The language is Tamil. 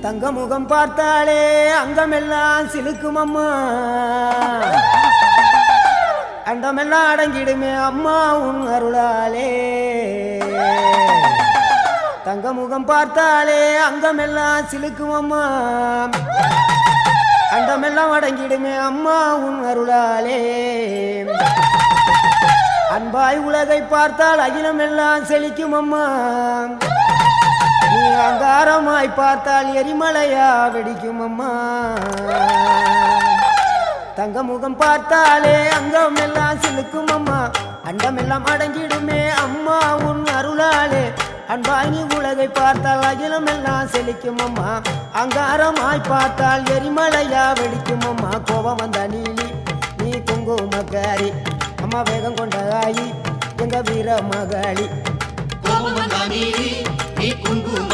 தங்க முகம் பார்த்தாலே அங்கமெல்லாம் சிலுக்கும் அம்மா, அண்டமெல்லாம் அடங்கிடுமே அம்மா உன் அருளாலே. தங்க முகம் பார்த்தாலே அங்கமெல்லாம் சிலுக்கும் அம்மா, அண்டமெல்லாம் அடங்கிடுமே அம்மா உன் அருளாலே. அன்பாய் உலகை பார்த்தால் அகிலமெல்லாம் செழிக்கும் அம்மா, நீ அங்காரமாய் பார்த்தால் எரிமலையா வெடிக்கும் அம்மா. தங்க முகம் பார்த்தாலே அங்கம் எல்லாம் சிலுக்கும் அம்மா, அண்டமெல்லாம் அடங்கிடுமே அம்மா உன் அருளாலே. அன்பாய் நீ உலகை பார்த்தால் அகிலம் எல்லாம் செழிக்கும் அம்மா, அங்காரமாய் பார்த்தால் எரிமலையா வெடிக்கும் அம்மா. கோபம் வந்த நீலி நீ குங்குமக்காரி அம்மா, வேகம் கொண்ட ஆயி எங்க வீர மகாளி. கோபம் வந்த நீலி நீ குங்கும